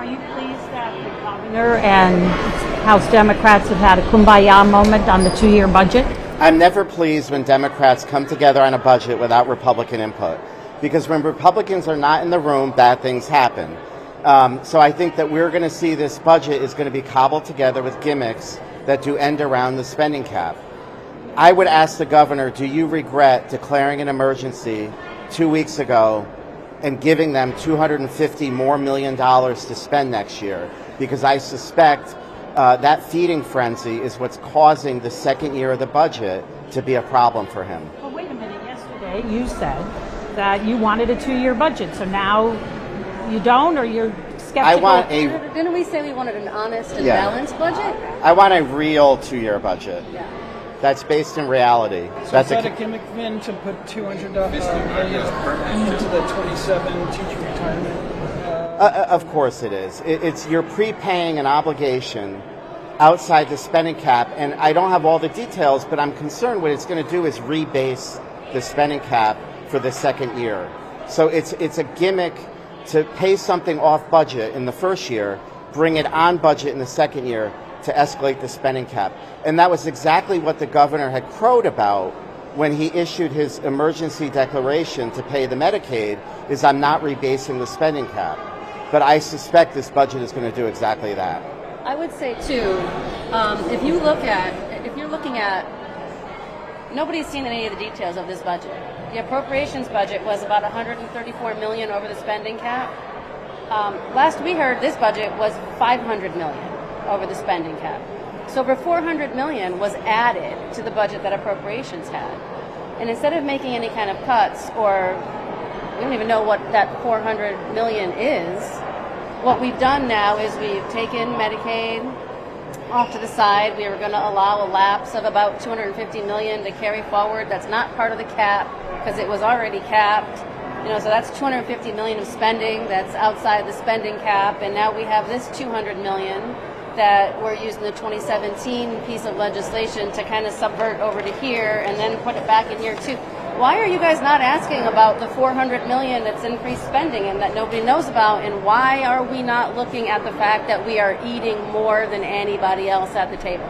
Are you pleased that the governor and House Democrats have had a kumbaya moment on the 2-year budget? I'm never pleased when Democrats come together on a budget without Republican input, because when Republicans are not in the room, bad things happen. So I think that we're going to see this budget is going to be cobbled together with gimmicks that do end around the spending cap. I would ask the governor, do you regret declaring an emergency 2 weeks ago and giving them $250 million more to spend next year? Because I suspect that feeding frenzy is what's causing the second year of the budget to be a problem for him. Well, wait a minute. Yesterday you said that you wanted a 2-year budget, so now you don't, or you're skeptical? Didn't we say we wanted an honest and balanced budget? I want a real 2-year budget. Yeah. That's based in reality. So that's is that a gimmick, Vin, to put $200 million into the 27 teacher retirement? Of course it is. You're prepaying an obligation outside the spending cap, and I don't have all the details, but I'm concerned what it's going to do is rebase the spending cap for the second year. So it's a gimmick to pay something off budget in the first year, bring it on budget in the second year to escalate the spending cap. And that was exactly what the governor had crowed about when he issued his emergency declaration to pay the Medicaid, is I'm not rebasing the spending cap. But I suspect this budget is going to do exactly that. I would say too, if you're looking at, nobody's seen any of the details of this budget. The appropriations budget was about $134 million over the spending cap. Last we heard, this budget was $500 million over the spending cap. So over $400 million was added to the budget that appropriations had. And instead of making any kind of cuts, or we don't even know what that $400 million is, what we've done now is we've taken Medicaid off to the side. We were going to allow a lapse of about $250 million to carry forward. That's not part of the cap because it was already capped. So that's $250 million of spending that's outside the spending cap, and now we have this $200 million that we're using the 2017 piece of legislation to kind of subvert over to here and then put it back in here too. Why are you guys not asking about the $400 million that's increased spending and that nobody knows about, and why are we not looking at the fact that we are eating more than anybody else at the table?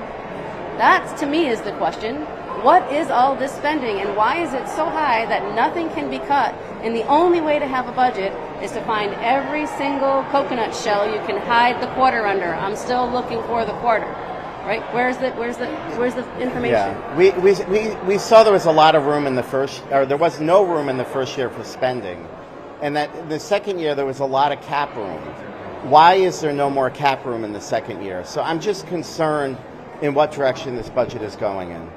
That, to me, is the question. What is all this spending, and why is it so high that nothing can be cut? And the only way to have a budget is to find every single coconut shell you can hide the quarter under. I'm still looking for the quarter, right? Where's the information? Yeah, we saw there was a lot of room in the first, or there was no room in the first year for spending, and that the second year there was a lot of cap room. Why is there no more cap room in the second year? So I'm just concerned in what direction this budget is going in.